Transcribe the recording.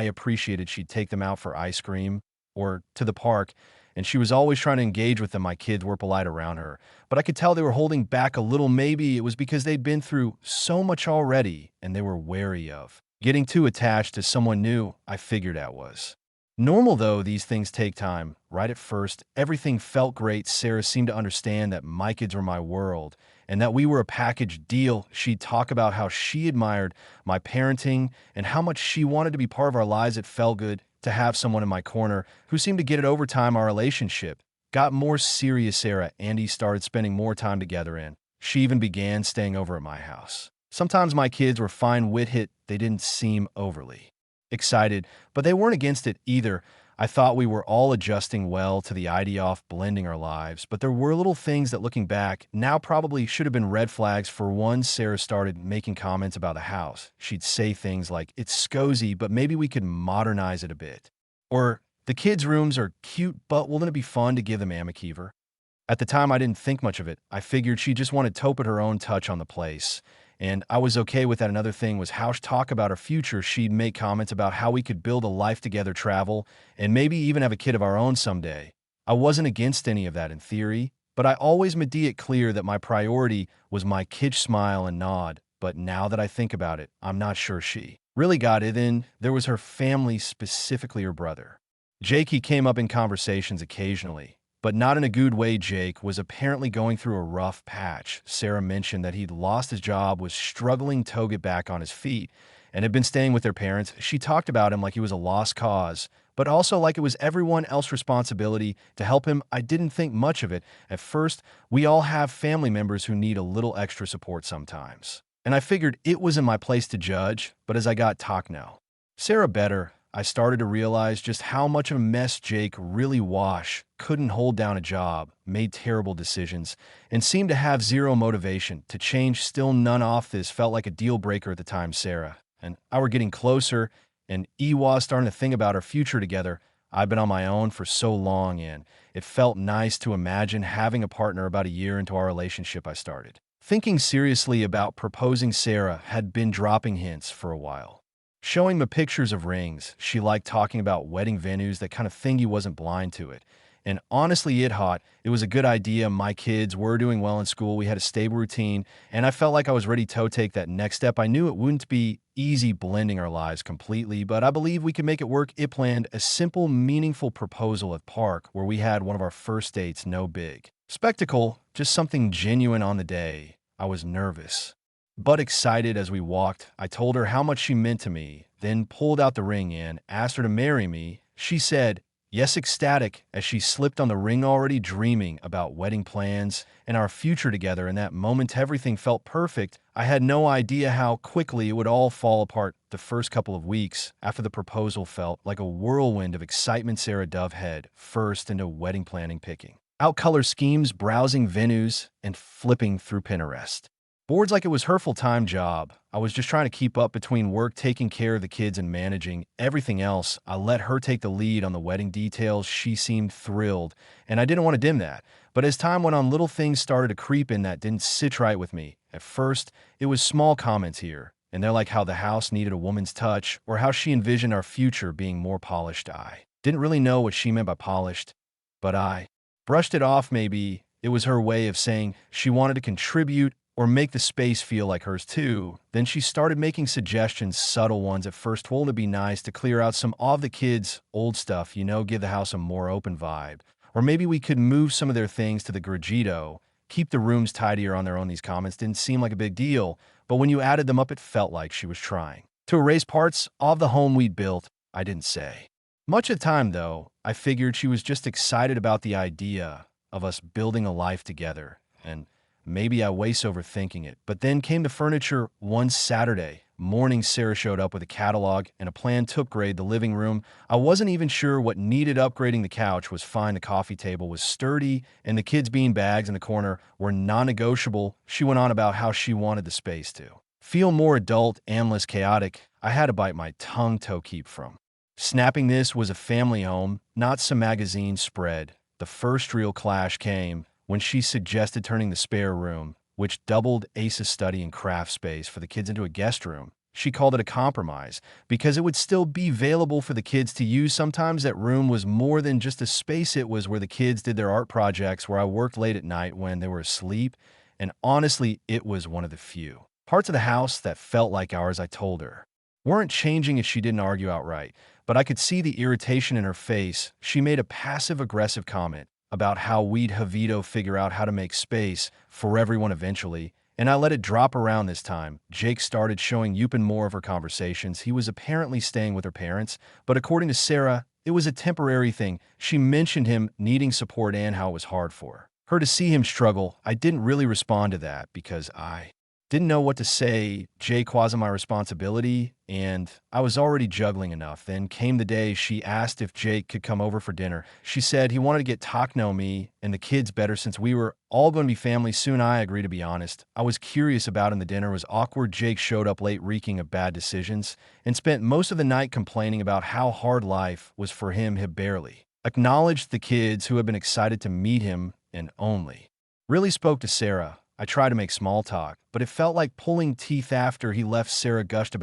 I appreciated she'd take them out for ice cream or to the park, and she was always trying to engage with them. My kids were polite around her, but I could tell they were holding back a little. Maybe it was because they'd been through so much already and they were wary of getting too attached to someone new. I figured that was normal, though. These things take time. Right at first, everything felt great. Sarah seemed to understand that my kids were my world and that we were a package deal. She'd talk about how she admired my parenting and how much she wanted to be part of our lives. It felt good to have someone in my corner who seemed to get it. Over time, our relationship got more serious. Sarah and he started spending more time together, and she even began staying over at my house. Sometimes my kids were fine with it. They didn't seem overly excited, but they weren't against it either. I thought we were all adjusting well to the idea of blending our lives, but there were little things that, looking back, now probably should have been red flags. For one, Sarah started making comments about the house. She'd say things like, "It's cozy, but maybe we could modernize it a bit." Or, "The kids' rooms are cute, but wouldn't it be fun to give them Amikiver?" At the time, I didn't think much of it. I figured she just wanted to put her own touch on the place, and I was okay with that. Another thing was how she talked about our future. She'd make comments about how we could build a life together, travel, and maybe even have a kid of our own someday. I wasn't against any of that in theory, but I always made it clear that my priority was my kid's smile and nod. But now that I think about it, I'm not sure she really got it. Then there was her family, specifically her brother Jake. He came up in conversations occasionally, but not in a good way. Jake was apparently going through a rough patch. Sarah mentioned that he'd lost his job, was struggling to get back on his feet, and had been staying with their parents. She talked about him like he was a lost cause, but also like it was everyone else's responsibility to help him. I didn't think much of it at first. We all have family members who need a little extra support sometimes, and I figured it wasn't my place to judge. But as I got to talk now Sarah better, I started to realize just how much of a mess Jake really was. Couldn't hold down a job, made terrible decisions, and seemed to have zero motivation to change. Still, none of this felt like a deal breaker at the time. Sarah and I were getting closer, and was starting to think about our future together. I've been on my own for so long, and it felt nice to imagine having a partner. About a year into our relationship, I started thinking seriously about proposing. Sarah had been dropping hints for a while, showing me pictures of rings. She liked talking about wedding venues, that kind of thing. He wasn't blind to it. And honestly, it was a good idea. My kids were doing well in school. We had a stable routine, and I felt like I was ready to take that next step. I knew it wouldn't be easy blending our lives completely, but I believe we could make it work. It planned a simple, meaningful proposal at park where we had one of our first dates. No big spectacle, just something genuine. On the day, I was nervous but excited. As we walked, I told her how much she meant to me, then pulled out the ring and asked her to marry me. She said yes, ecstatic as she slipped on the ring, already dreaming about wedding plans and our future together. In that moment, everything felt perfect. I had no idea how quickly it would all fall apart. The first couple of weeks after the proposal felt like a whirlwind of excitement. Sarah dove head first into wedding planning, picking out color schemes, browsing venues, and flipping through Pinterest boards like it was her full-time job. I was just trying to keep up between work, taking care of the kids, and managing everything else. I let her take the lead on the wedding details. She seemed thrilled, and I didn't want to dim that. But as time went on, little things started to creep in that didn't sit right with me. At first, it was small comments here and there, like how the house needed a woman's touch or how she envisioned our future being more polished. I didn't really know what she meant by polished, but I brushed it off. Maybe it was her way of saying she wanted to contribute or make the space feel like hers too. Then she started making suggestions, subtle ones at first. Told to be nice, to clear out some of the kids' old stuff, give the house a more open vibe. Or maybe we could move some of their things to the Grigito, keep the rooms tidier on their own. These comments didn't seem like a big deal, but when you added them up, it felt like she was trying to erase parts of the home we'd built. I didn't say much of the time, though. I figured she was just excited about the idea of us building a life together, and maybe I was overthinking it. But then came the furniture. One Saturday morning, Sarah showed up with a catalog and a plan to upgrade the living room. I wasn't even sure what needed upgrading. The couch was fine, the coffee table was sturdy, and the kids' bean bags in the corner were non-negotiable. She went on about how she wanted the space to feel more adult and less chaotic. I had to bite my tongue to keep from snapping. This was a family home, not some magazine spread. The first real clash came when she suggested turning the spare room, which doubled Ace's study and craft space for the kids, into a guest room. She called it a compromise because it would still be available for the kids to use. Sometimes that room was more than just a space. It was where the kids did their art projects, where I worked late at night when they were asleep. And honestly, it was one of the few parts of the house that felt like ours. I told her weren't changing if she didn't argue outright, but I could see the irritation in her face. She made a passive-aggressive comment about how we'd Havito figure out how to make space for everyone eventually, and I let it drop around this time. Jake started showing Yupin more of her conversations. He was apparently staying with her parents, but according to Sarah, it was a temporary thing. She mentioned him needing support and how it was hard for her to see him struggle. I didn't really respond to that because I didn't know what to say. Jake wasn't my responsibility, and I was already juggling enough. Then came the day she asked if Jake could come over for dinner. She said he wanted to get to know me and the kids better since we were all going to be family soon. I agreed, to be honest. I was curious about him. The dinner was awkward. Jake showed up late, reeking of bad decisions, and spent most of the night complaining about how hard life was for him. He barely acknowledged the kids who had been excited to meet him and only really spoke to Sarah. I tried to make small talk, but it felt like pulling teeth. After he left, Sarah gushed about